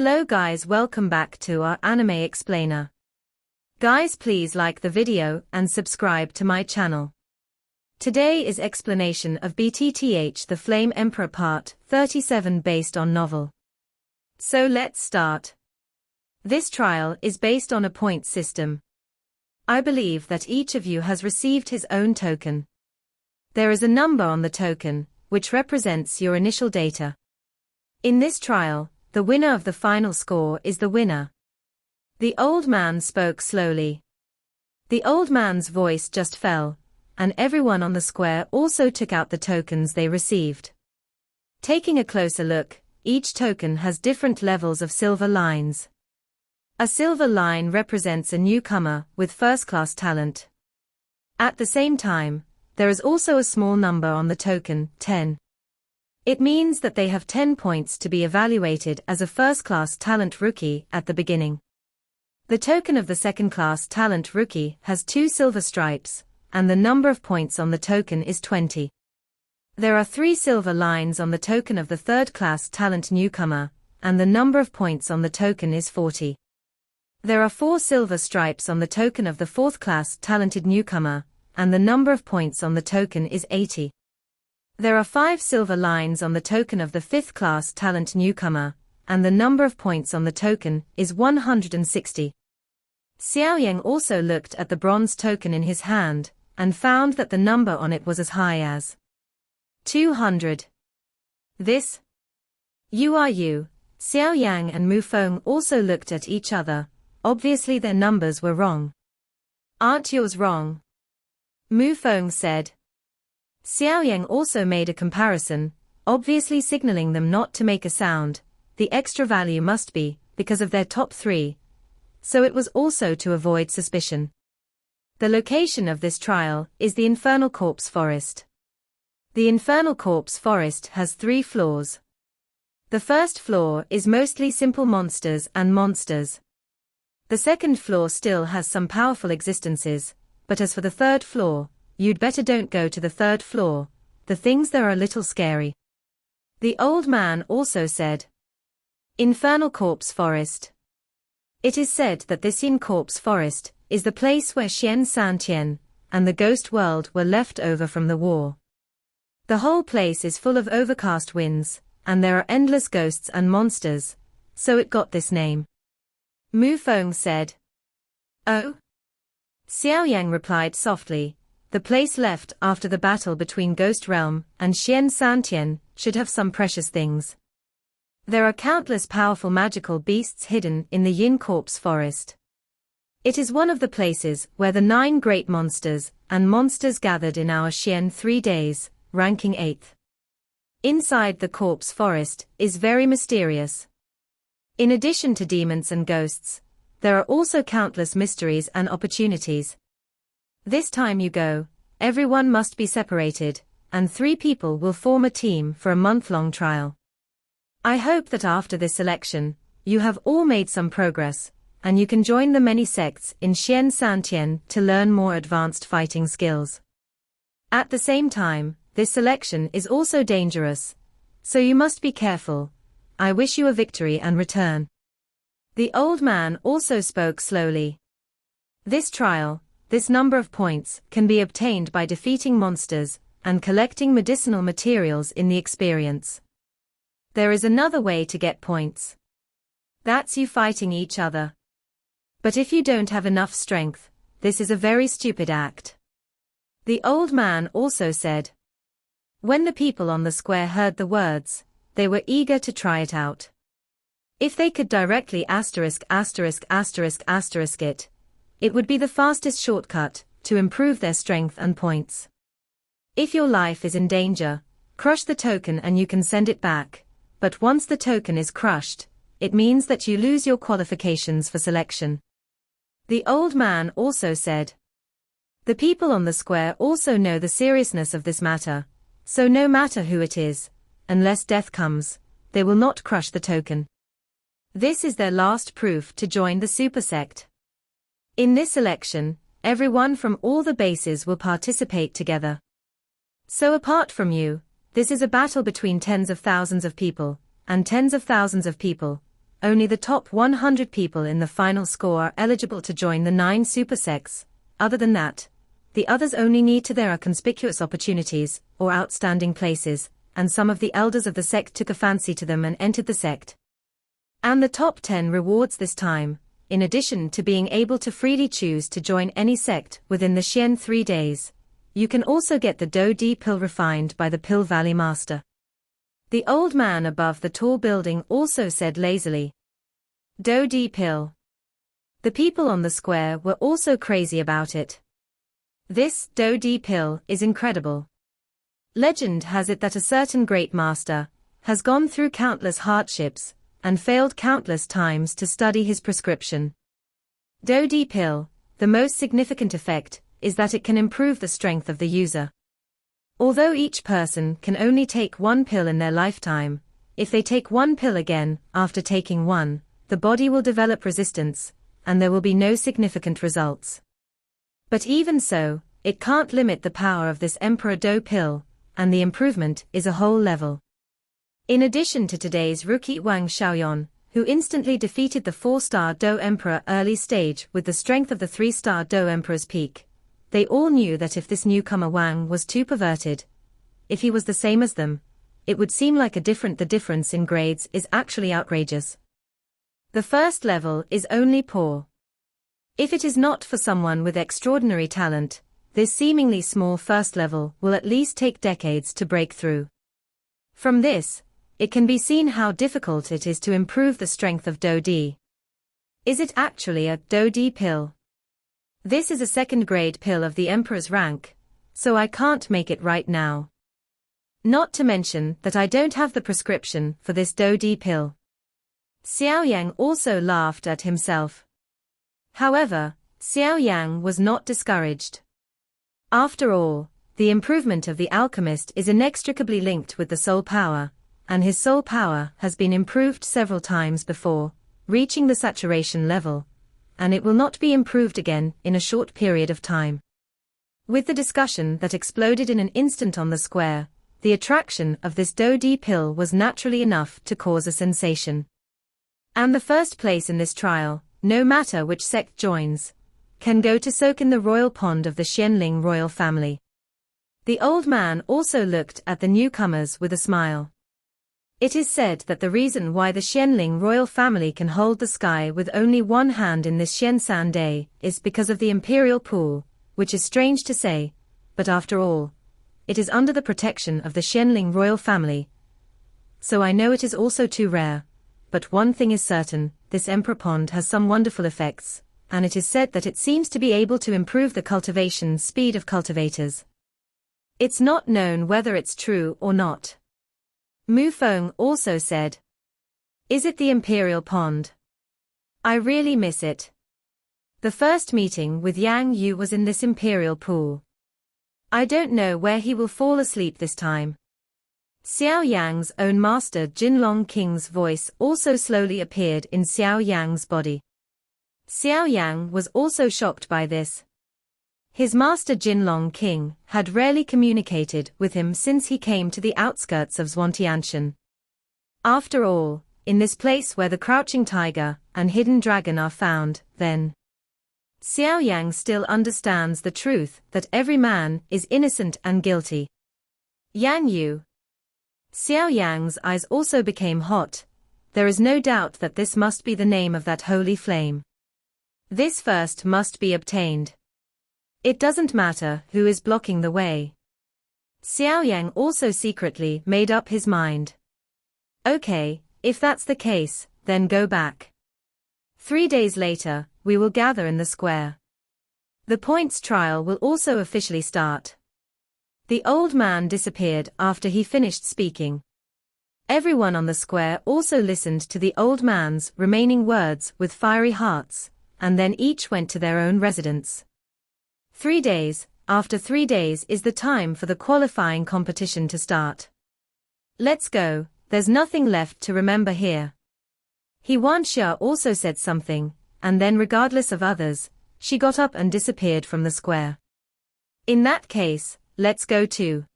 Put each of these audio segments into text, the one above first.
Hello guys, welcome back to our anime explainer. Guys, please like the video and subscribe to my channel. Today is explanation of BTTH The Flame Emperor Part 37 based on novel. So let's start. This trial is based on a point system. I believe that each of you has received his own token. There is a number on the token, which represents your initial data. In this trial, the winner of the final score is the winner. The old man spoke slowly. The old man's voice just fell, and everyone on the square also took out the tokens they received. Taking a closer look, each token has different levels of silver lines. A silver line represents a newcomer with first-class talent. At the same time, there is also a small number on the token, 10. It means that they have 10 points to be evaluated as a first-class talent rookie at the beginning. The token of the second-class talent rookie has 2 silver stripes, and the number of points on the token is 20. There are 3 silver lines on the token of the third-class talent newcomer, and the number of points on the token is 40. There are 4 silver stripes on the token of the fourth-class talented newcomer, and the number of points on the token is 80. There are 5 silver lines on the token of the 5th class talent newcomer, and the number of points on the token is 160. Xiao Yan also looked at the bronze token in his hand, and found that the number on it was as high as 200. This? You are you. Xiao Yang and Mu Feng also looked at each other. Obviously their numbers were wrong. Aren't yours wrong? Mu Feng said. Xiao Yang also made a comparison, obviously signaling them not to make a sound. The extra value must be because of their top 3. So it was also to avoid suspicion. The location of this trial is the Infernal Corpse Forest. The Infernal Corpse Forest has 3 floors. The first floor is mostly simple monsters and monsters. The second floor still has some powerful existences, but as for the third floor, you'd better don't go to the third floor. The things there are a little scary. The old man also said. Infernal Corpse Forest. It is said that this Yin Corpse Forest is the place where Xian Santian and the ghost world were left over from the war. The whole place is full of overcast winds, and there are endless ghosts and monsters, so it got this name. Mu Feng said. Oh? Xiao Yang replied softly. The place left after the battle between Ghost Realm and Xian Santian should have some precious things. There are countless powerful magical beasts hidden in the Yin Corpse Forest. It is one of the places where the 9 great monsters and monsters gathered in our Xian 3 days, ranking 8th. Inside the Corpse Forest is very mysterious. In addition to demons and ghosts, there are also countless mysteries and opportunities. This time you go, everyone must be separated, and 3 people will form a team for a month-long trial. I hope that after this selection, you have all made some progress, and you can join the many sects in Xian Santian to learn more advanced fighting skills. At the same time, this selection is also dangerous, so you must be careful. I wish you a victory and return. The old man also spoke slowly. This trial, this number of points can be obtained by defeating monsters and collecting medicinal materials in the experience. There is another way to get points. That's you fighting each other. But if you don't have enough strength, this is a very stupid act. The old man also said. When the people on the square heard the words, they were eager to try it out. If they could directly it would be the fastest shortcut to improve their strength and points. If your life is in danger, crush the token and you can send it back, but once the token is crushed, it means that you lose your qualifications for selection. The old man also said. The people on the square also know the seriousness of this matter, so no matter who it is, unless death comes, they will not crush the token. This is their last proof to join the super sect. In this election, everyone from all the bases will participate together. So apart from you, this is a battle between tens of thousands of people, and tens of thousands of people, only the top 100 people in the final score are eligible to join the 9 super sects. Other than that, the others only need to. There are conspicuous opportunities, or outstanding places, and some of the elders of the sect took a fancy to them and entered the sect. And the top 10 rewards this time, in addition to being able to freely choose to join any sect within the Xian 3 days. You can also get the Do Di pill refined by the Pill Valley Master. The old man above the tall building also said lazily. Do Di pill. The people on the square were also crazy about it. This Do Di pill is incredible. Legend has it that a certain great master has gone through countless hardships and failed countless times to study his prescription. Do Di pill, the most significant effect is that it can improve the strength of the user. Although each person can only take 1 pill in their lifetime, if they take 1 pill again after taking 1, the body will develop resistance, and there will be no significant results. But even so, it can't limit the power of this Emperor Do pill, and the improvement is a whole level. In addition to today's rookie Wang Xiaoyan, who instantly defeated the 4-star Do Emperor early stage with the strength of the 3-star Do Emperor's peak, they all knew that if this newcomer Wang was too perverted, if he was the same as them, it would seem like the difference in grades is actually outrageous. The first level is only poor. If it is not for someone with extraordinary talent, this seemingly small first level will at least take decades to break through. From this, it can be seen how difficult it is to improve the strength of Do Di. Is it actually a Do Di pill? This is a second-grade pill of the Emperor's rank, so I can't make it right now. Not to mention that I don't have the prescription for this Do Di pill. Xiao Yan also laughed at himself. However, Xiao Yan was not discouraged. After all, the improvement of the alchemist is inextricably linked with the soul power, and his soul power has been improved several times before, reaching the saturation level, and it will not be improved again in a short period of time. With the discussion that exploded in an instant on the square, the attraction of this Do Di pill was naturally enough to cause a sensation. And the first place in this trial, no matter which sect joins, can go to soak in the royal pond of the Xianling royal family. The old man also looked at the newcomers with a smile. It is said that the reason why the Xianling royal family can hold the sky with only one hand in this Xiansan day is because of the imperial pool, which is strange to say, but after all, it is under the protection of the Xianling royal family. So I know it is also too rare, but one thing is certain, this Emperor Pond has some wonderful effects, and it is said that it seems to be able to improve the cultivation speed of cultivators. It's not known whether it's true or not. Mu Feng also said. Is it the Imperial Pond? I really miss it. The first meeting with Yang Yu was in this Imperial Pool. I don't know where he will fall asleep this time. Xiao Yang's own master Jinlong King's voice also slowly appeared in Xiao Yang's body. Xiao Yang was also shocked by this. His master Jinlong King had rarely communicated with him since he came to the outskirts of Zhuangtianshan. After all, in this place where the crouching tiger and hidden dragon are found, then Xiao Yang still understands the truth that every man is innocent and guilty. Yan Yu. Xiao Yang's eyes also became hot. There is no doubt that this must be the name of that holy flame. This first must be obtained. It doesn't matter who is blocking the way. Xiao Yang also secretly made up his mind. Okay, if that's the case, then go back. 3 days later, we will gather in the square. The points trial will also officially start. The old man disappeared after he finished speaking. Everyone on the square also listened to the old man's remaining words with fiery hearts, and then each went to their own residence. 3 days, after 3 days is the time for the qualifying competition to start. Let's go, there's nothing left to remember here. Huanxia also said something, and then regardless of others, she got up and disappeared from the square. In that case, let's go too.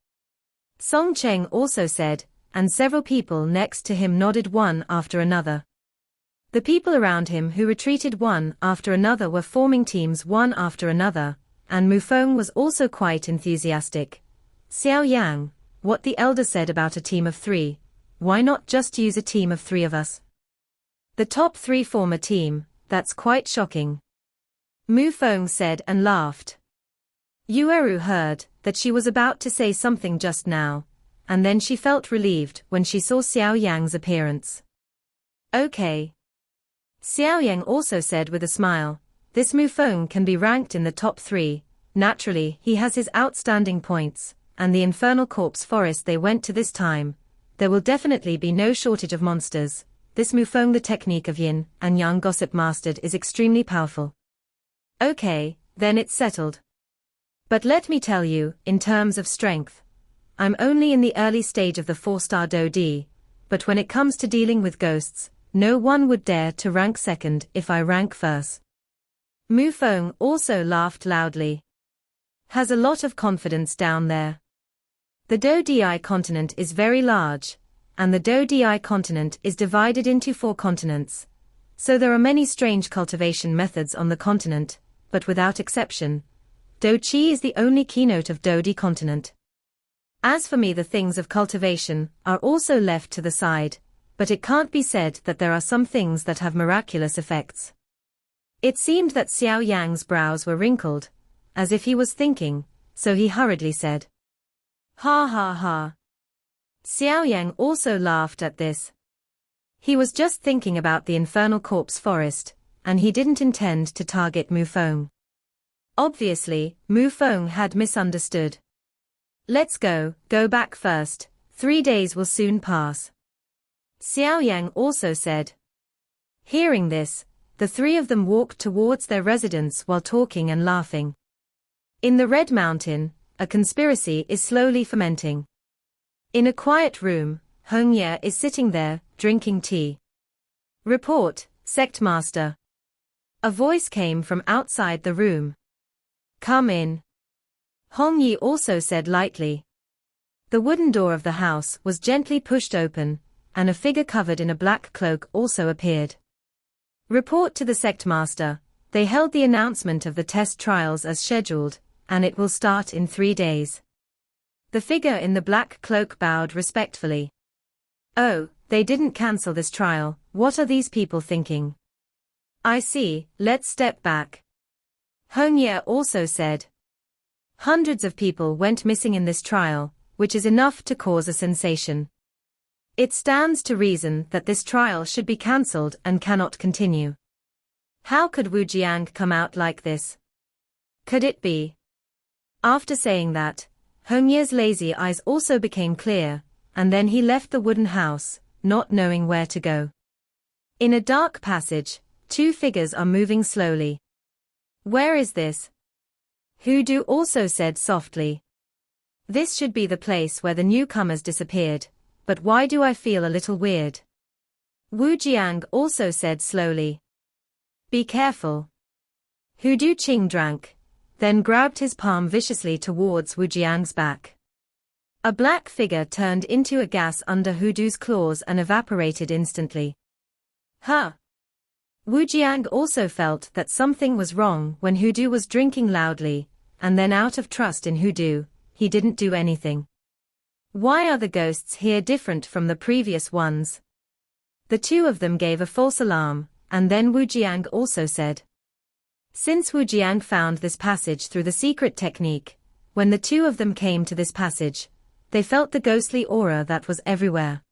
Song Cheng also said, and several people next to him nodded one after another. The people around him who retreated one after another were forming teams one after another, and Mufeng was also quite enthusiastic. Xiao Yang, what the elder said about a team of 3, why not just use a team of 3 of us? The top 3 form a team, that's quite shocking. Mufeng said and laughed. Yueru heard that she was about to say something just now, and then she felt relieved when she saw Xiao Yang's appearance. Okay. Xiao Yang also said with a smile, this Mufeng can be ranked in the top 3, naturally he has his outstanding points, and the infernal corpse forest they went to this time, there will definitely be no shortage of monsters. This Mufeng, the technique of yin and yang gossip mastered, is extremely powerful. Okay, then it's settled. But let me tell you, in terms of strength, I'm only in the early stage of the 4-star Dodi, but when it comes to dealing with ghosts, no one would dare to rank second if I rank first. Mufeng also laughed loudly. Has a lot of confidence down there. The Dodi continent is very large, and the Dodi continent is divided into 4 continents, so there are many strange cultivation methods on the continent, but without exception, Do-chi is the only keynote of Dodi continent. As for me, the things of cultivation are also left to the side, but it can't be said that there are some things that have miraculous effects. It seemed that Xiao Yang's brows were wrinkled, as if he was thinking, so he hurriedly said, ha ha ha. Xiao Yang also laughed at this. He was just thinking about the infernal corpse forest, and he didn't intend to target Mufeng. Obviously, Mufeng had misunderstood. Let's go back first, 3 days will soon pass. Xiao Yang also said. Hearing this, the 3 of them walked towards their residence while talking and laughing. In the Red Mountain, a conspiracy is slowly fermenting. In a quiet room, Heng Ye is sitting there, drinking tea. Report, Sect Master. A voice came from outside the room. Come in. Heng Ye also said lightly. The wooden door of the house was gently pushed open, and a figure covered in a black cloak also appeared. Report to the Sect Master, they held the announcement of the test trials as scheduled, and it will start in 3 days. The figure in the black cloak bowed respectfully. Oh, they didn't cancel this trial, what are these people thinking? I see, let's step back. Heng Ye also said. Hundreds of people went missing in this trial, which is enough to cause a sensation. It stands to reason that this trial should be cancelled and cannot continue. How could Wu Jiang come out like this? Could it be? After saying that, Heng Ye's lazy eyes also became clear, and then he left the wooden house, not knowing where to go. In a dark passage, 2 figures are moving slowly. Where is this? Hudu also said softly. This should be the place where the newcomers disappeared, but why do I feel a little weird? Wu Jiang also said slowly. Be careful. Hudu Qing drank, then grabbed his palm viciously towards Wu Jiang's back. A black figure turned into a gas under Hudu's claws and evaporated instantly. Huh? Wu Jiang also felt that something was wrong when Hudu was drinking loudly, and then out of trust in Hudu, he didn't do anything. Why are the ghosts here different from the previous ones? The 2 of them gave a false alarm, and then Wu Jiang also said. Since Wu Jiang found this passage through the secret technique, when the 2 of them came to this passage, they felt the ghostly aura that was everywhere.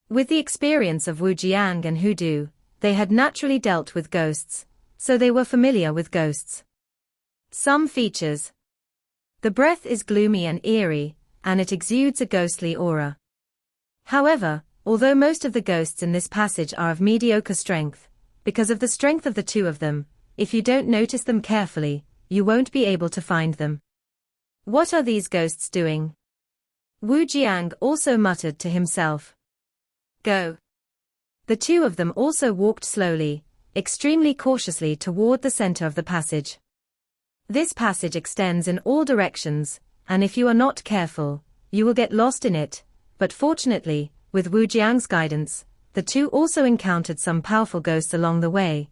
With the experience of Wu Jiang and Hudu, they had naturally dealt with ghosts, so they were familiar with ghosts. Some features. The breath is gloomy and eerie, and it exudes a ghostly aura. However, although most of the ghosts in this passage are of mediocre strength, because of the strength of the 2 of them, if you don't notice them carefully, you won't be able to find them. What are these ghosts doing? Wu Jiang also muttered to himself. Go. The 2 of them also walked slowly, extremely cautiously toward the center of the passage. This passage extends in all directions, and if you are not careful, you will get lost in it, but fortunately, with Wu Jiang's guidance, the two also encountered some powerful ghosts along the way,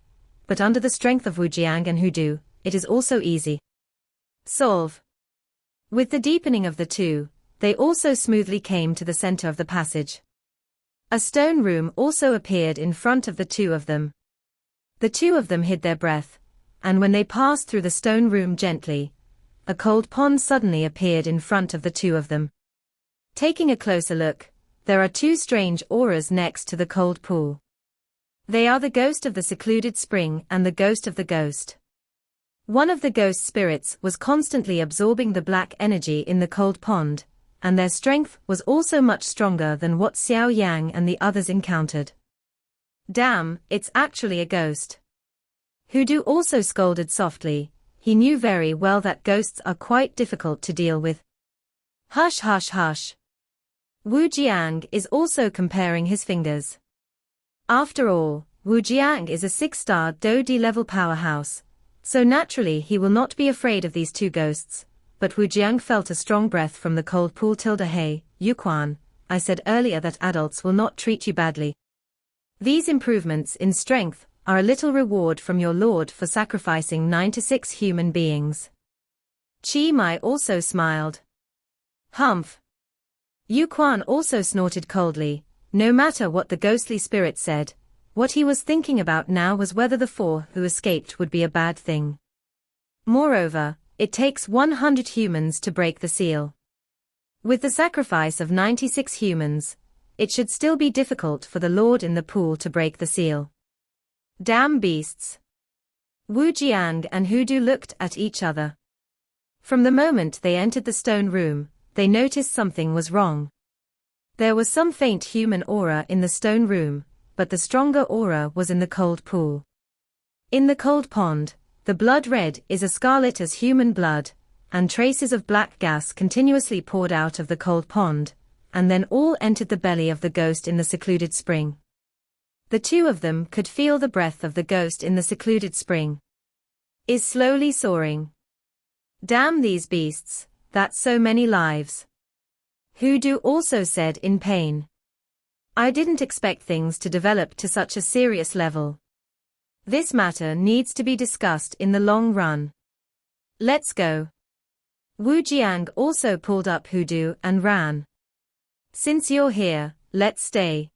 but under the strength of Wu Jiang and Hoodoo, it is also easy. Solve. With the deepening of the two, they also smoothly came to the center of the passage. A stone room also appeared in front of the two of them. The two of them hid their breath, and when they passed through the stone room gently, a cold pond suddenly appeared in front of the two of them. Taking a closer look, there are two strange auras next to the cold pool. They are the ghost of the secluded spring and the ghost of the ghost. One of the ghost spirits was constantly absorbing the black energy in the cold pond, and their strength was also much stronger than what Xiao Yan and the others encountered. Damn, it's actually a ghost. Hoodoo also scolded softly. He knew very well that ghosts are quite difficult to deal with. Hush hush hush. Wu Jiang is also comparing his fingers. After all, Wu Jiang is a 6-star Do-D level powerhouse, so naturally he will not be afraid of these two ghosts. But Wu Jiang felt a strong breath from the cold pool. Hey, Yu Quan, I said earlier that adults will not treat you badly. These improvements in strength are a little reward from your lord for sacrificing 96 human beings. Chi Mai also smiled. Humph. Yu Quan also snorted coldly. No matter what the ghostly spirit said, what he was thinking about now was whether the 4 who escaped would be a bad thing. Moreover, it takes 100 humans to break the seal. With the sacrifice of 96 humans, it should still be difficult for the Lord in the pool to break the seal. Damn beasts. Wu Jiang and Hoodoo looked at each other. From the moment they entered the stone room, they noticed something was wrong. There was some faint human aura in the stone room, but the stronger aura was in the cold pool. In the cold pond, the blood red is as scarlet as human blood, and traces of black gas continuously poured out of the cold pond, and then all entered the belly of the ghost in the secluded spring. The two of them could feel the breath of the ghost in the secluded spring. Is slowly soaring. Damn these beasts, that's so many lives. Hoodoo also said in pain. I didn't expect things to develop to such a serious level. This matter needs to be discussed in the long run. Let's go. Wu Jiang also pulled up Hoodoo and ran. Since you're here, let's stay.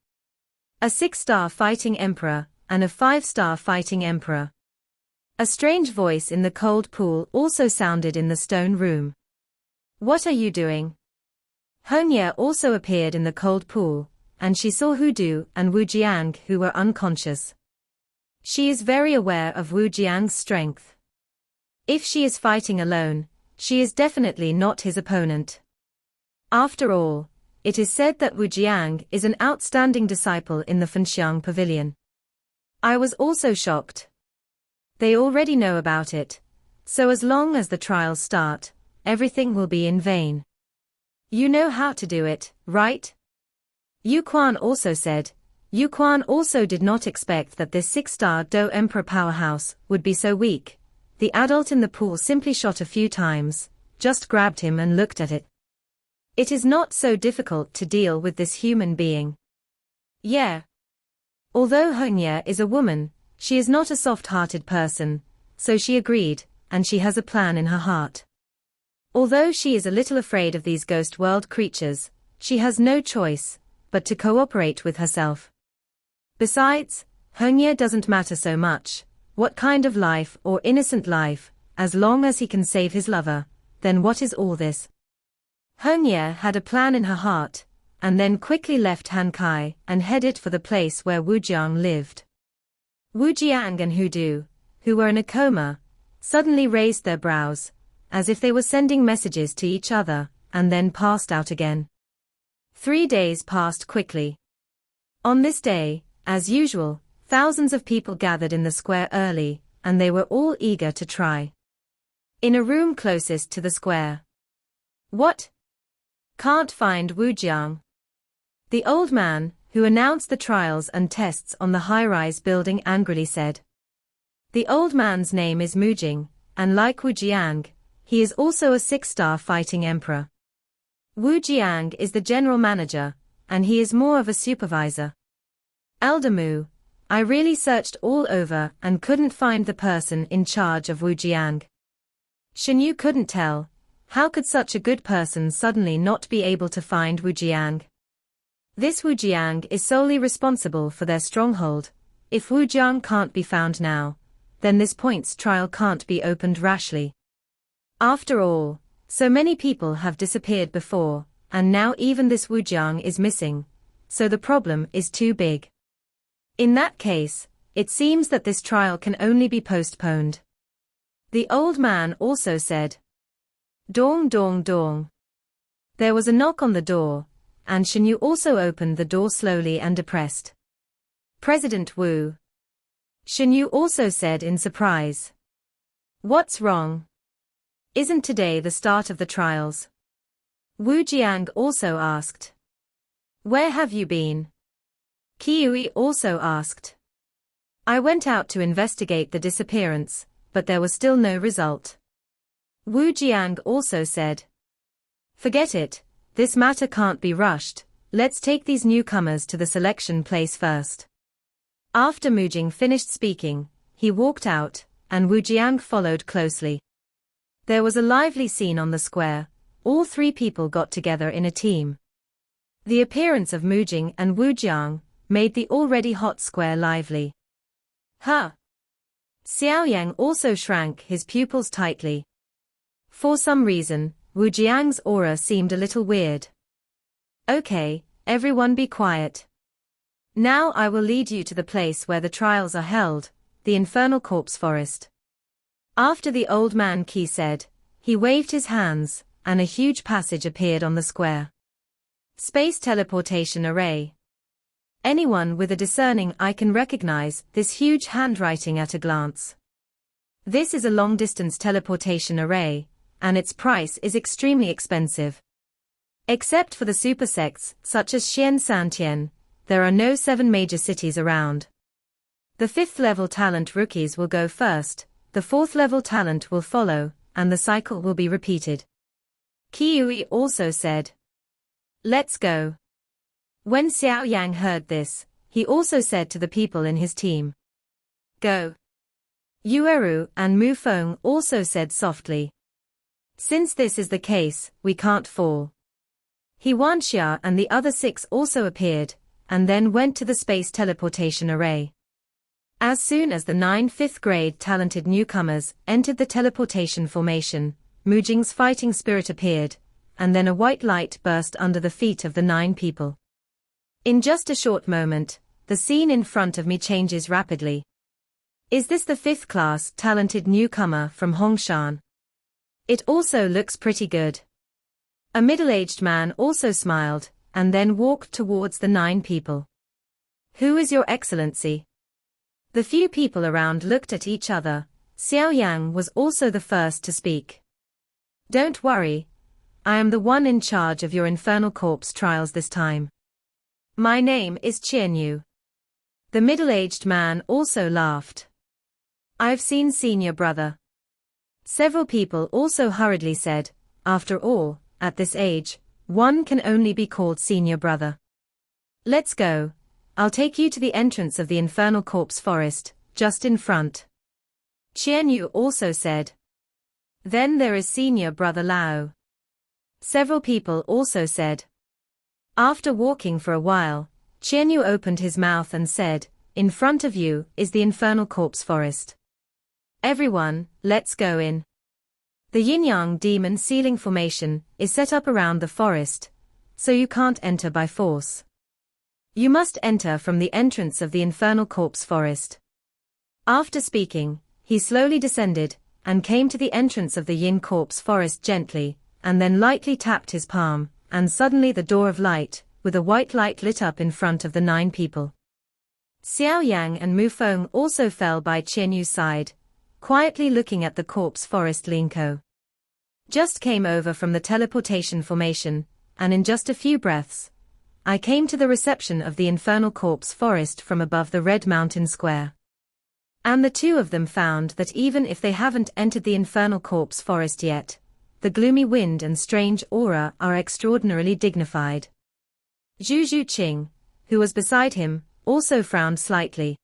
A 6-star fighting emperor, and a 5-star fighting emperor. A strange voice in the cold pool also sounded in the stone room. What are you doing? Hongye also appeared in the cold pool, and she saw Hoodoo and Wu Jiang who were unconscious. She is very aware of Wu Jiang's strength. If she is fighting alone, she is definitely not his opponent. After all, it is said that Wu Jiang is an outstanding disciple in the Fenxiang Pavilion. I was also shocked. They already know about it, so as long as the trials start, everything will be in vain. You know how to do it, right? Yu Quan also said. Yu Quan also did not expect that this 6-star Do Emperor powerhouse would be so weak. The adult in the pool simply shot a few times, just grabbed him and looked at it. It is not so difficult to deal with this human being. Yeah. Although Hongye is a woman, she is not a soft-hearted person, so she agreed, and she has a plan in her heart. Although she is a little afraid of these ghost world creatures, she has no choice but to cooperate with herself. Besides, Hongye doesn't matter so much, what kind of life or innocent life, as long as he can save his lover, then what is all this? Hongye had a plan in her heart, and then quickly left Hankai and headed for the place where Wu Jiang lived. Wu Jiang and Hoodoo, who were in a coma, suddenly raised their brows, as if they were sending messages to each other, and then passed out again. 3 days passed quickly. On this day, as usual, thousands of people gathered in the square early, and they were all eager to try. In a room closest to the square. What? Can't find Wu Jiang. The old man, who announced the trials and tests on the high-rise building angrily said. The old man's name is Mujing, and like Wu Jiang, he is also a 6-star fighting emperor. Wu Jiang is the general manager, and he is more of a supervisor. Elder Mu, I really searched all over and couldn't find the person in charge of Wujiang. Shen Yu couldn't tell. How could such a good person suddenly not be able to find Wujiang? This Wujiang is solely responsible for their stronghold. If Wujiang can't be found now, then this points trial can't be opened rashly. After all, so many people have disappeared before, and now even this Wujiang is missing, so the problem is too big. In that case, it seems that this trial can only be postponed. The old man also said. Dong dong dong. There was a knock on the door, and Shen Yu also opened the door slowly and depressed. President Wu. Shen Yu also said in surprise. What's wrong? Isn't today the start of the trials? Wu Jiang also asked. Where have you been? Qiui also asked. I went out to investigate the disappearance, but there was still no result. Wu Jiang also said. Forget it, this matter can't be rushed, let's take these newcomers to the selection place first. After Mu Jing finished speaking, he walked out, and Wu Jiang followed closely. There was a lively scene on the square, all three people got together in a team. The appearance of Mu Jing and Wu Jiang made the already hot square lively. Huh! Xiao Yan also shrank his pupils tightly. For some reason, Wu Jiang's aura seemed a little weird. Okay, everyone be quiet. Now I will lead you to the place where the trials are held, the Infernal Corpse Forest. After the old man Qi said, he waved his hands, and a huge passage appeared on the square. Space teleportation array. Anyone with a discerning eye can recognize this huge handwriting at a glance. This is a long-distance teleportation array, and its price is extremely expensive. Except for the super sects, such as Xian Santian, there are no 7 major cities around. The 5th level talent rookies will go first, the 4th level talent will follow, and the cycle will be repeated. Qiui also said. Let's go. When Xiao Yang heard this, he also said to the people in his team. Go. Yueru and Mu Feng also said softly. Since this is the case, we can't fall. He Wanxia and the other 6 also appeared, and then went to the space teleportation array. As soon as the 9 5th grade talented newcomers entered the teleportation formation, Mu Jing's fighting spirit appeared, and then a white light burst under the feet of the 9 people. In just a short moment, the scene in front of me changes rapidly. Is this the 5th class talented newcomer from Hongshan? It also looks pretty good. A middle-aged man also smiled, and then walked towards the 9 people. Who is your excellency? The few people around looked at each other. Xiao Yang was also the first to speak. Don't worry. I am the one in charge of your Infernal Corpse trials this time. My name is Qianyu. The middle-aged man also laughed. I've seen senior brother. Several people also hurriedly said, after all, at this age, one can only be called senior brother. Let's go. I'll take you to the entrance of the Infernal Corpse Forest, just in front. Qianyu also said. Then there is senior brother Lao. Several people also said. After walking for a while, Qianyu opened his mouth and said, in front of you is the Infernal Corpse Forest. Everyone, let's go in. The yin-yang demon ceiling formation is set up around the forest, so you can't enter by force. You must enter from the entrance of the Infernal Corpse Forest. After speaking, he slowly descended, and came to the entrance of the Yin Corpse Forest gently, and then lightly tapped his palm, and suddenly the door of light, with a white light lit up in front of the 9 people. Xiao Yang and Mu Feng also fell by Qianyu's side, quietly looking at the corpse forest. Linko just came over from the teleportation formation, and in just a few breaths, I came to the reception of the Infernal Corpse Forest from above the Red Mountain Square. And the 2 of them found that even if they haven't entered the Infernal Corpse Forest yet, the gloomy wind and strange aura are extraordinarily dignified. Zhu Qing, who was beside him, also frowned slightly.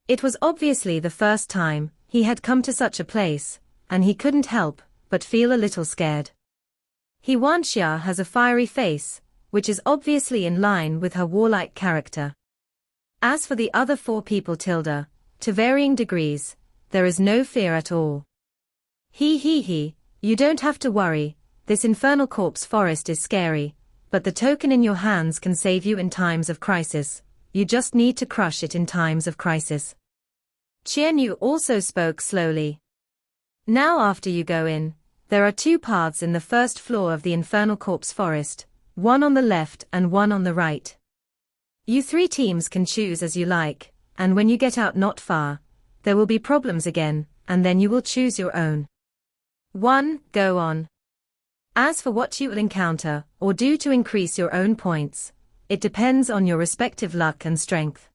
It was obviously the first time he had come to such a place, and he couldn't help but feel a little scared. Xia has a fiery face, which is obviously in line with her warlike character. As for the other 4 people to varying degrees, there is no fear at all. You don't have to worry, this infernal corpse forest is scary, but the token in your hands can save you in times of crisis, you just need to crush it in times of crisis. Qianyu also spoke slowly. Now after you go in, there are 2 paths in the first floor of the infernal corpse forest, one on the left and one on the right. You 3 teams can choose as you like, and when you get out not far, there will be problems again, and then you will choose your own. 1. Go on. As for what you will encounter, or do to increase your own points, it depends on your respective luck and strength.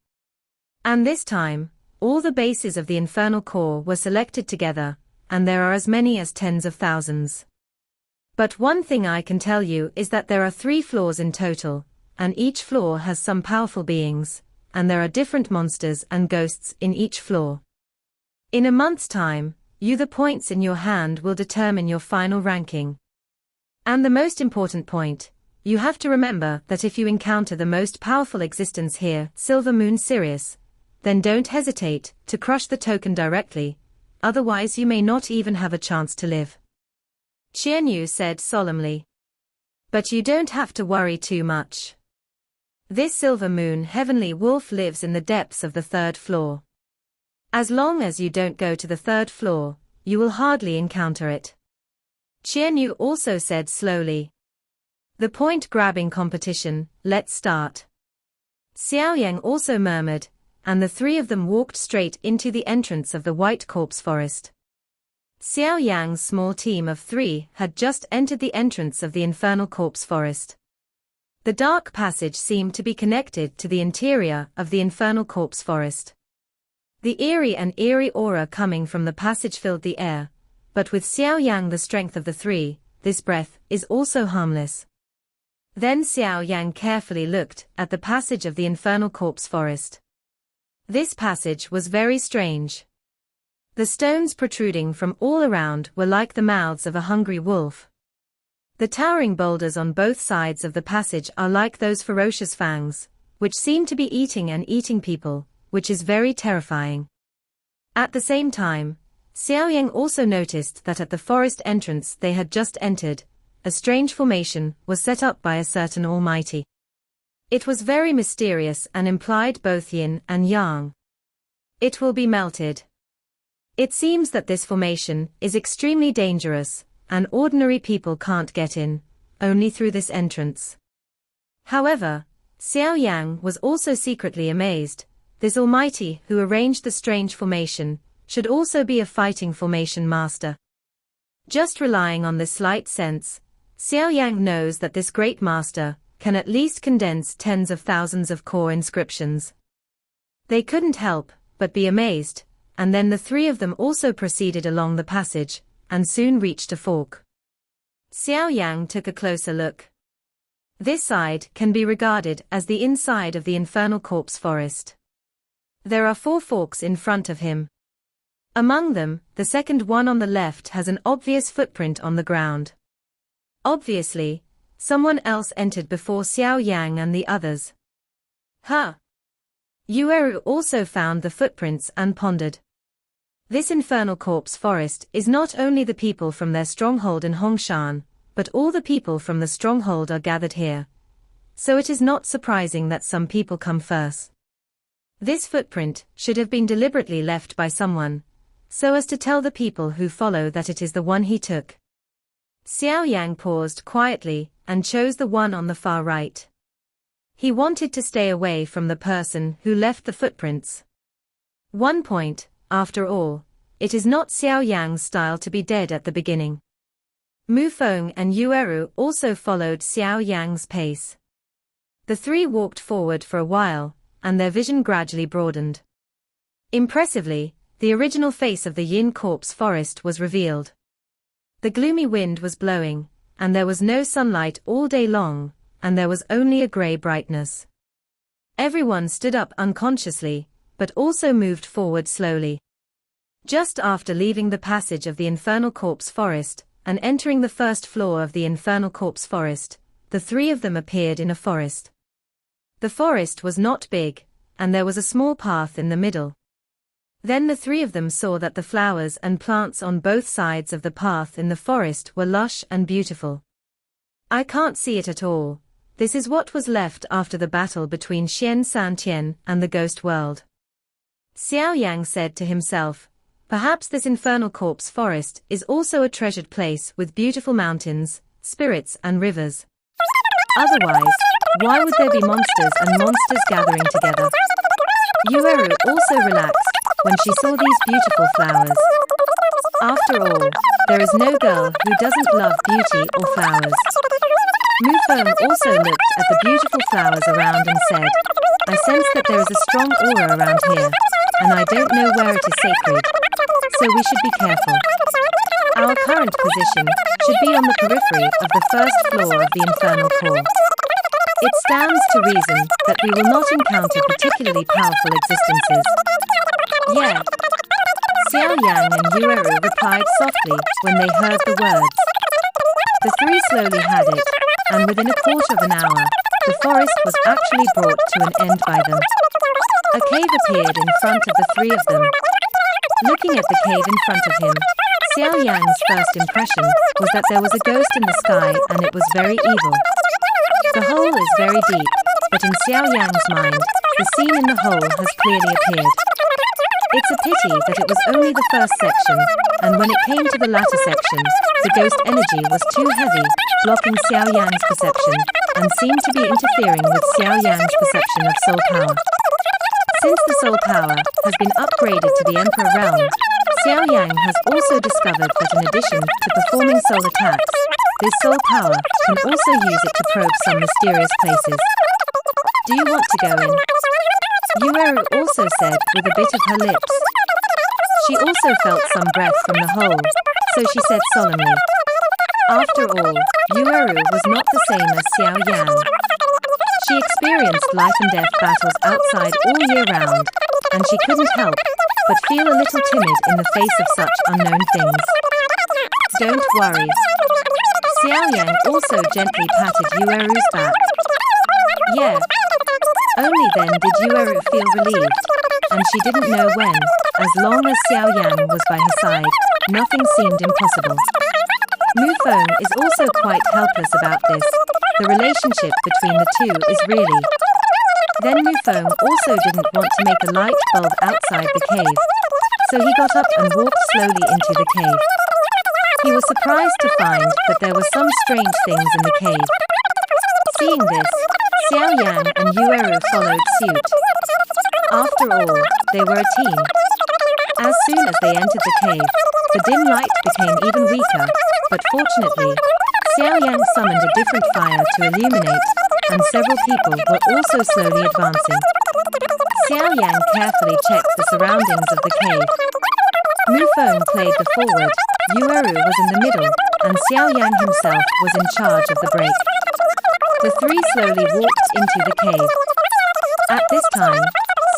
And this time, all the bases of the infernal core were selected together, and there are as many as tens of thousands. But one thing I can tell you is that there are 3 floors in total, and each floor has some powerful beings, and there are different monsters and ghosts in each floor. In a month's time, the points in your hand will determine your final ranking. And the most important point, you have to remember that if you encounter the most powerful existence here, Silver Moon Sirius, then don't hesitate to crush the token directly, otherwise you may not even have a chance to live. Qianyu said solemnly. But you don't have to worry too much. This Silver Moon Heavenly Wolf lives in the depths of the 3rd floor. As long as you don't go to the 3rd floor, you will hardly encounter it. Qianyu also said slowly. The point-grabbing competition, let's start. Xiao Yan also murmured, and the 3 of them walked straight into the entrance of the White Corpse Forest. Xiao Yang's small team of 3 had just entered the entrance of the Infernal Corpse Forest. The dark passage seemed to be connected to the interior of the Infernal Corpse Forest. The eerie aura coming from the passage filled the air, but with Xiao Yang the strength of the 3, this breath is also harmless. Then Xiao Yang carefully looked at the passage of the Infernal Corpse Forest. This passage was very strange. The stones protruding from all around were like the mouths of a hungry wolf. The towering boulders on both sides of the passage are like those ferocious fangs, which seem to be eating people, which is very terrifying. At the same time, Xiao Yang also noticed that at the forest entrance they had just entered, a strange formation was set up by a certain Almighty. It was very mysterious and implied both yin and yang. It will be melted. It seems that this formation is extremely dangerous, and ordinary people can't get in, only through this entrance. However, Xiao Yang was also secretly amazed. This Almighty who arranged the strange formation should also be a fighting formation master. Just relying on this slight sense, Xiao Yang knows that this great master can at least condense tens of thousands of core inscriptions. They couldn't help but be amazed, and then the 3 of them also proceeded along the passage, and soon reached a fork. Xiao Yang took a closer look. This side can be regarded as the inside of the Infernal Corpse Forest. There are 4 forks in front of him. Among them, the second one on the left has an obvious footprint on the ground. Obviously, someone else entered before Xiao Yang and the others. Yueru also found the footprints and pondered. This Infernal Corpse Forest is not only the people from their stronghold in Hongshan, but all the people from the stronghold are gathered here. So it is not surprising that some people come first. This footprint should have been deliberately left by someone, so as to tell the people who follow that it is the one he took. Xiao Yang paused quietly and chose the one on the far right. He wanted to stay away from the person who left the footprints. 1 point, after all, it is not Xiao Yang's style to be dead at the beginning. Mu Feng and Yueru also followed Xiao Yang's pace. The 3 walked forward for a while, and their vision gradually broadened. Impressively, the original face of the Yin Corpse Forest was revealed. The gloomy wind was blowing, and there was no sunlight all day long, and there was only a grey brightness. Everyone stood up unconsciously, but also moved forward slowly. Just after leaving the passage of the Infernal Corpse Forest, and entering the first floor of the Infernal Corpse Forest, the three of them appeared in a forest. The forest was not big, and there was a small path in the middle. Then the three of them saw that the flowers and plants on both sides of the path in the forest were lush and beautiful. I can't see it at all. This is what was left after the battle between Xian San Tian and the ghost world. Xiao Yang said to himself, perhaps this Infernal Corpse Forest is also a treasured place with beautiful mountains, spirits and rivers. Otherwise, why would there be monsters and monsters gathering together? Yueru also relaxed when she saw these beautiful flowers. After all, there is no girl who doesn't love beauty or flowers. Mufeng also looked at the beautiful flowers around and said, I sense that there is a strong aura around here, and I don't know where it is sacred, so we should be careful. Our current position should be on the periphery of the first floor of the Infernal Core. It stands to reason that we will not encounter particularly powerful existences. Yeah. Xiao Yang and Yueru replied softly when they heard the words. The three slowly had it, and within a quarter of an hour, the forest was actually brought to an end by them. A cave appeared in front of the three of them. Looking at the cave in front of him, Xiao Yang's first impression was that there was a ghost in the sky and it was very evil. The hole is very deep, but in Xiao Yang's mind, the scene in the hole has clearly appeared. It's a pity that it was only the first section, and when it came to the latter section, the ghost energy was too heavy, blocking Xiao Yang's perception, and seemed to be interfering with Xiao Yang's perception of soul power. Since the soul power has been upgraded to the Emperor realm, Xiao Yang has also discovered that in addition to performing soul attacks, this soul power can also use it to probe some mysterious places. Do you want to go in? Yueru also said with a bit of her lips. She also felt some breath from the hole, so she said solemnly. After all, Yueru was not the same as Xiao Yang. She experienced life and death battles outside all year round, and she couldn't help but feel a little timid in the face of such unknown things. Don't worry. Xiao Yang also gently patted Yueru's back. Yeah. Only then did Yueru feel relieved, and she didn't know when. As long as Xiao Yang was by her side, nothing seemed impossible. Mufeng is also quite helpless about this. The relationship between the two is really. Then Mufeng also didn't want to make a light bulb outside the cave, so he got up and walked slowly into the cave. He was surprised to find that there were some strange things in the cave. Seeing this, Xiao Yang and Yueru followed suit. After all, they were a team. As soon as they entered the cave, the dim light became even weaker, but fortunately, Xiao Yang summoned a different fire to illuminate, and several people were also slowly advancing. Xiao Yang carefully checked the surroundings of the cave. Mufeng played the forward, Yueru was in the middle, and Xiao Yang himself was in charge of the break. The three slowly walked into the cave. At this time,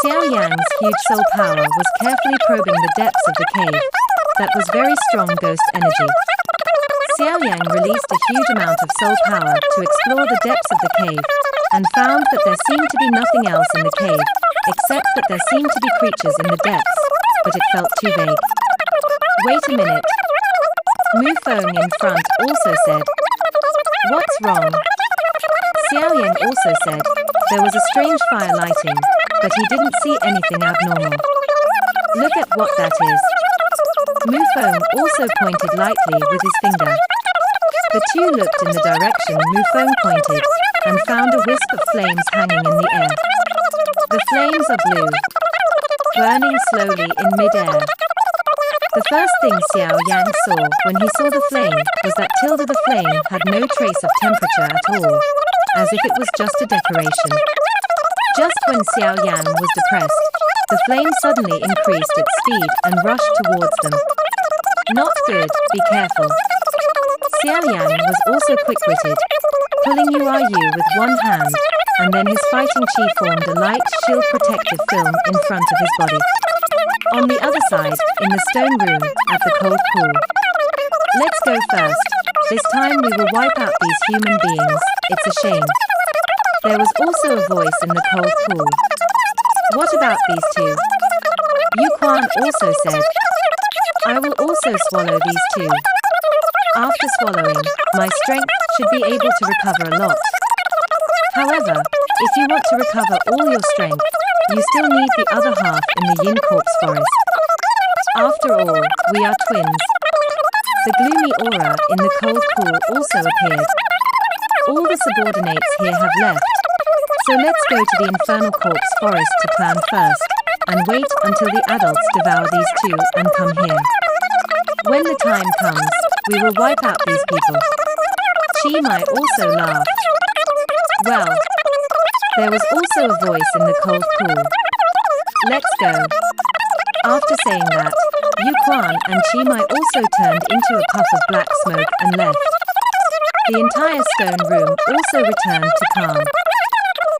Xiao Yang's huge soul power was carefully probing the depths of the cave. That was very strong ghost energy. Xiao Yang released a huge amount of soul power to explore the depths of the cave, and found that there seemed to be nothing else in the cave, except that there seemed to be creatures in the depths, but it felt too vague. Wait a minute. Mufeng in front also said, "What's wrong?" Xiao Yang also said, there was a strange fire lighting, but he didn't see anything abnormal. Look at what that is. Mufeng also pointed lightly with his finger. The two looked in the direction Mufeng pointed, and found a wisp of flames hanging in the air. The flames are blue, burning slowly in mid-air. The first thing Xiao Yang saw when he saw the flame was that Tilda the flame had no trace of temperature at all, as if it was just a decoration. Just when Xiao Yang was depressed, the flame suddenly increased its speed and rushed towards them. Not good, be careful. Xiao Yang was also quick-witted, pulling Yuayu with one hand, and then his fighting chi formed a light shield protective film in front of his body. On the other side, in the stone room, at the cold pool. Let's go first. This time we will wipe out these human beings, it's a shame. There was also a voice in the cold pool. What about these two? Yu Quan also said, I will also swallow these two. After swallowing, my strength should be able to recover a lot. However, if you want to recover all your strength, you still need the other half in the Yin Corpse Forest. After all, we are twins. The gloomy aura in the cold pool also appeared. All the subordinates here have left. So let's go to the Infernal Corpse Forest to plan first, and wait until the adults devour these two and come here. When the time comes, we will wipe out these people. Chi Mai also laughed. Well, there was also a voice in the cold pool. Let's go. After saying that, Yu Quan and Chi Mai also turned into a puff of black smoke and left. The entire stone room also returned to calm.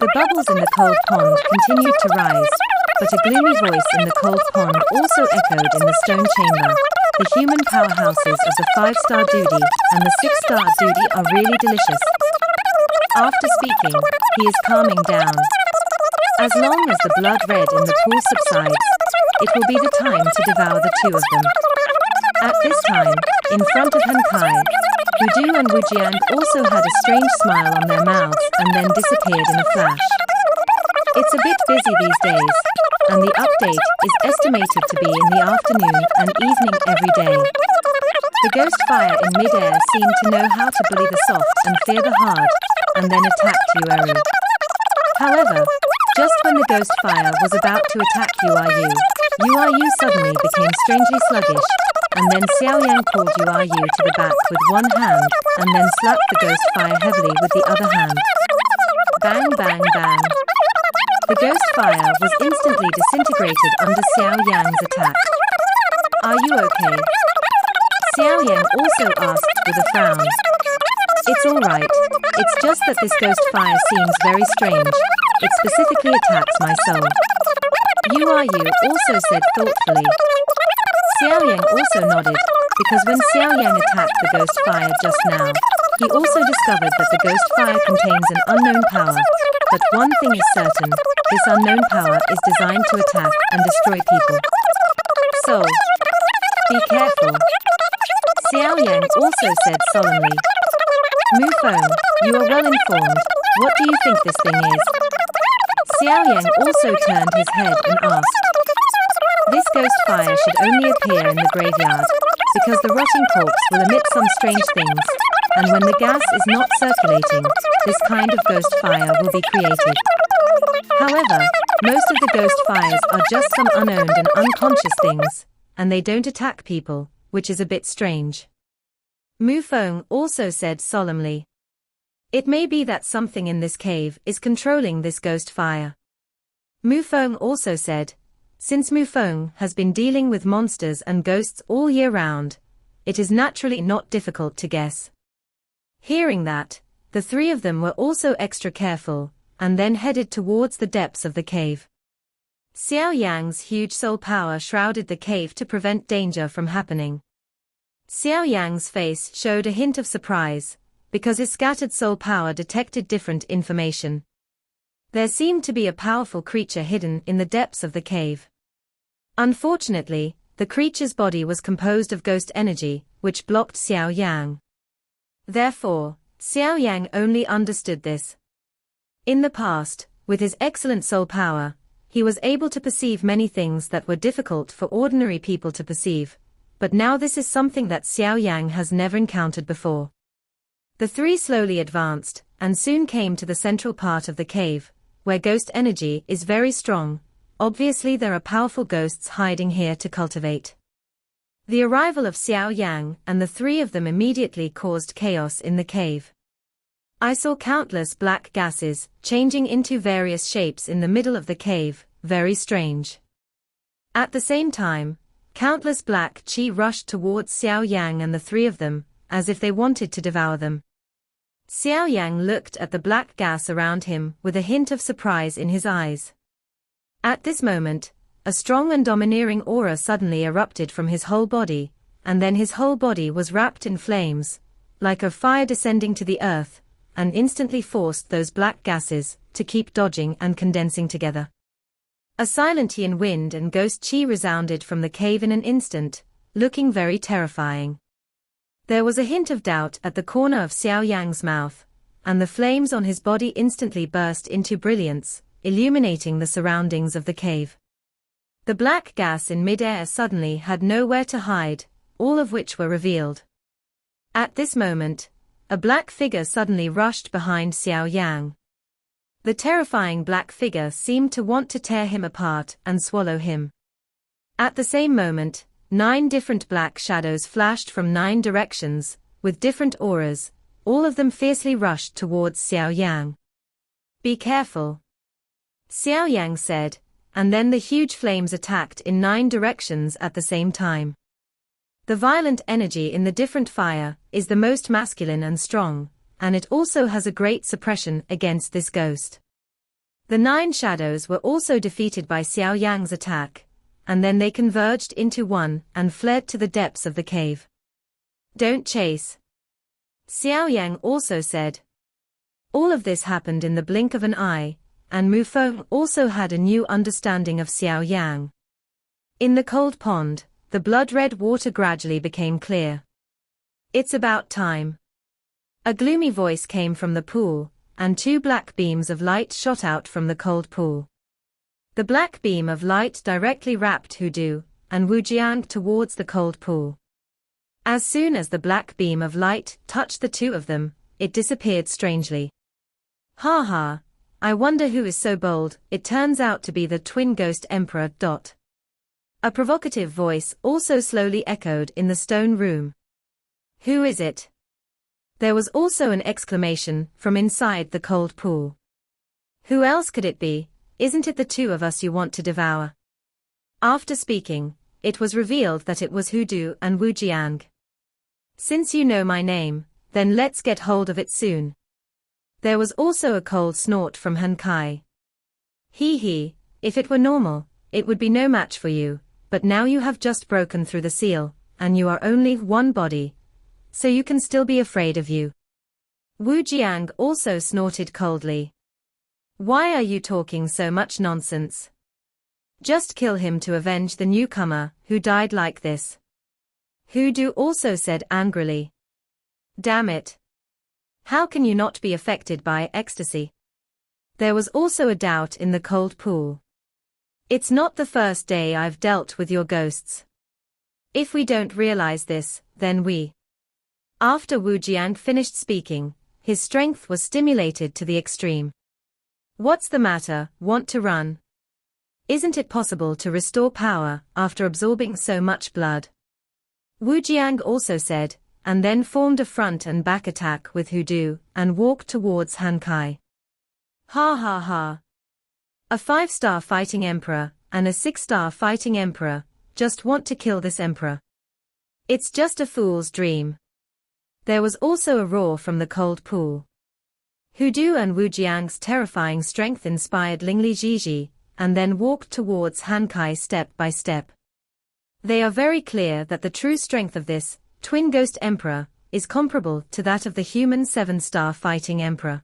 The bubbles in the cold pond continued to rise, but a gloomy voice in the cold pond also echoed in the stone chamber. The human powerhouses of the 5-star duty and the 6-star duty are really delicious. After speaking, he is calming down. As long as the blood red in the pool subsides, it will be the time to devour the two of them. At this time, in front of Han Kai, Wudu and Wujian also had a strange smile on their mouths and then disappeared in a flash. It's a bit busy these days, and the update is estimated to be in the afternoon and evening every day. The ghost fire in mid-air seemed to know how to bully the soft and fear the hard, and then attacked Yueru. However, just when the ghost fire was about to attack Yuayu suddenly became strangely sluggish, and then Xiao Yan called Yuayu to the back with one hand, and then slapped the ghost fire heavily with the other hand. Bang bang bang. The ghost fire was instantly disintegrated under Xiao Yan's attack. Are you okay? Xiao Yan also asked with a frown. It's alright, it's just that this ghost fire seems very strange. It specifically attacks my soul. Yuayu also said thoughtfully. Xiao Yang also nodded, because when Xiao Yang attacked the ghost fire just now, he also discovered that the ghost fire contains an unknown power. But one thing is certain, this unknown power is designed to attack and destroy people. So, be careful. Xiao Yang also said solemnly. Mu Feng, you are well informed. What do you think this thing is? Xiao Yang also turned his head and asked. This ghost fire should only appear in the graveyard, because the rotting corpse will emit some strange things, and when the gas is not circulating, this kind of ghost fire will be created. However, most of the ghost fires are just some unowned and unconscious things, and they don't attack people, which is a bit strange. Mu Feng also said solemnly. It may be that something in this cave is controlling this ghost fire. Mu Feng also said, since Mu Feng has been dealing with monsters and ghosts all year round, it is naturally not difficult to guess. Hearing that, the three of them were also extra careful, and then headed towards the depths of the cave. Xiao Yang's huge soul power shrouded the cave to prevent danger from happening. Xiao Yang's face showed a hint of surprise, because his scattered soul power detected different information. There seemed to be a powerful creature hidden in the depths of the cave. Unfortunately, the creature's body was composed of ghost energy, which blocked Xiao Yang. Therefore, Xiao Yang only understood this. In the past, with his excellent soul power, he was able to perceive many things that were difficult for ordinary people to perceive, but now this is something that Xiao Yang has never encountered before. The three slowly advanced, and soon came to the central part of the cave, where ghost energy is very strong. Obviously there are powerful ghosts hiding here to cultivate. The arrival of Xiao Yang and the three of them immediately caused chaos in the cave. I saw countless black gases changing into various shapes in the middle of the cave, very strange. At the same time, countless black chi rushed towards Xiao Yang and the three of them, as if they wanted to devour them. Xiao Yan looked at the black gas around him with a hint of surprise in his eyes. At this moment, a strong and domineering aura suddenly erupted from his whole body, and then his whole body was wrapped in flames, like a fire descending to the earth, and instantly forced those black gases to keep dodging and condensing together. A silent yin wind and ghost chi resounded from the cave in an instant, looking very terrifying. There was a hint of doubt at the corner of Xiao Yang's mouth, and the flames on his body instantly burst into brilliance, illuminating the surroundings of the cave. The black gas in mid-air suddenly had nowhere to hide, all of which were revealed. At this moment, a black figure suddenly rushed behind Xiao Yang. The terrifying black figure seemed to want to tear him apart and swallow him. At the same moment, 9 different black shadows flashed from 9 directions, with different auras, all of them fiercely rushed towards Xiao Yang. "Be careful," Xiao Yang said, and then the huge flames attacked in 9 directions at the same time. The violent energy in the different fire is the most masculine and strong, and it also has a great suppression against this ghost. The 9 shadows were also defeated by Xiao Yang's attack, and then they converged into one and fled to the depths of the cave. "Don't chase," Xiao Yang also said. All of this happened in the blink of an eye, and Mu Feng also had a new understanding of Xiao Yang. In the cold pond, the blood-red water gradually became clear. "It's about time." A gloomy voice came from the pool, and 2 black beams of light shot out from the cold pool. The black beam of light directly wrapped Hudu and Wu Jiang towards the cold pool. As soon as the black beam of light touched the 2 of them, it disappeared strangely. "Ha ha, I wonder who is so bold, it turns out to be the twin ghost emperor. A provocative voice also slowly echoed in the stone room. "Who is it?" There was also an exclamation from inside the cold pool. "Who else could it be? Isn't it the 2 of us you want to devour?" After speaking, it was revealed that it was Hudu and Wu Jiang. "Since you know my name, then let's get hold of it soon." There was also a cold snort from Han Kai. He, if it were normal, it would be no match for you, but now you have just broken through the seal, and you are only 1 body, so you can still be afraid of you." Wu Jiang also snorted coldly. "Why are you talking so much nonsense? Just kill him to avenge the newcomer who died like this." Hudu also said angrily. "Damn it. How can you not be affected by ecstasy?" There was also a doubt in the cold pool. "It's not the first day I've dealt with your ghosts. If we don't realize this, then we..." After Wu Jiang finished speaking, his strength was stimulated to the extreme. "What's the matter, want to run? Isn't it possible to restore power after absorbing so much blood?" Wu Jiang also said, and then formed a front and back attack with Hudu and walked towards Han Kai. "Ha ha ha. A 5-star fighting emperor and a 6-star fighting emperor just want to kill this emperor. It's just a fool's dream." There was also a roar from the cold pool. Hudu and Wu Jiang's terrifying strength inspired Lingli Jiji, and then walked towards Han Kai step by step. They are very clear that the true strength of this twin ghost emperor is comparable to that of the human 7-star fighting emperor.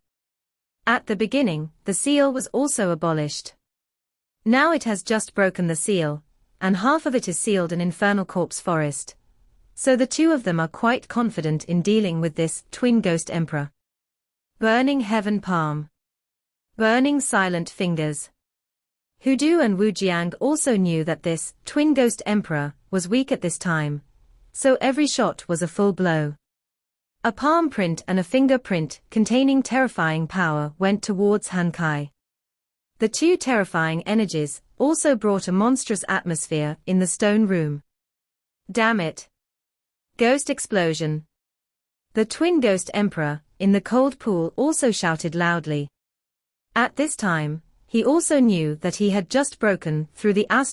At the beginning, the seal was also abolished. Now it has just broken the seal, and half of it is sealed in infernal corpse forest. So the 2 of them are quite confident in dealing with this twin ghost emperor. Burning heaven palm. Burning silent fingers. Hudu and Wu Jiang also knew that this twin ghost emperor was weak at this time, so every shot was a full blow. A palm print and a fingerprint containing terrifying power went towards Han Kai. The 2 terrifying energies also brought a monstrous atmosphere in the stone room. "Damn it. Ghost explosion." The twin ghost emperor in the cold pool also shouted loudly. At this time, he also knew that he had just broken through the *****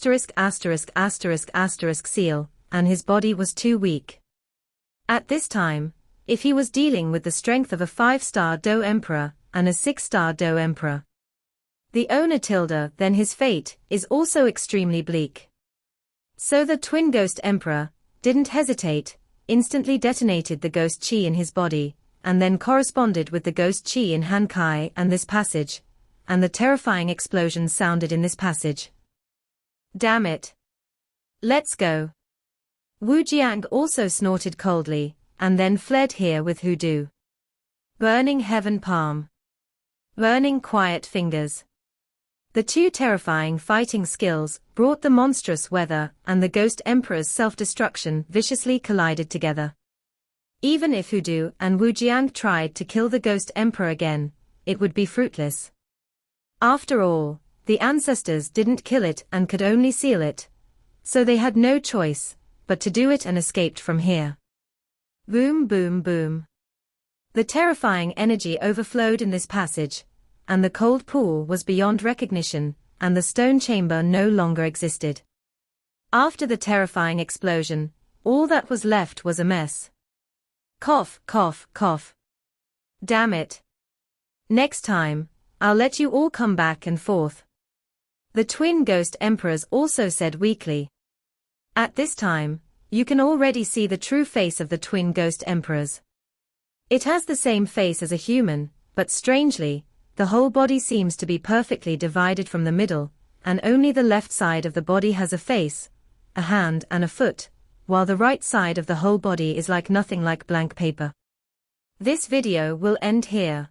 seal, and his body was too weak. At this time, if he was dealing with the strength of a 5-star Do Emperor and a 6-star Do Emperor. The owner tilde, then his fate is also extremely bleak. So the twin Ghost Emperor didn't hesitate, instantly detonated the ghost chi in his body, and then corresponded with the ghost chi in Hankai and this passage, and the terrifying explosions sounded in this passage. Damn it. Let's go. Wu Jiang also snorted coldly, and then fled here with hoodoo. Burning heaven palm. Burning quiet fingers. The two terrifying fighting skills brought the monstrous weather and the Ghost Emperor's self-destruction viciously collided together. Even if Hoodoo and Wu Jiang tried to kill the Ghost Emperor again, it would be fruitless. After all, the ancestors didn't kill it and could only seal it, so they had no choice but to do it and escaped from here. Boom boom boom. The terrifying energy overflowed in this passage, and the cold pool was beyond recognition, and the stone chamber no longer existed. After the terrifying explosion, all that was left was a mess. Cough, cough, cough. Damn it. Next time, I'll let you all come back and forth. The twin Ghost Emperors also said weakly. At this time, you can already see the true face of the twin Ghost Emperors. It has the same face as a human, but strangely, the whole body seems to be perfectly divided from the middle, and only the left side of the body has a face, a hand and a foot, while the right side of the whole body is like nothing like blank paper. This video will end here.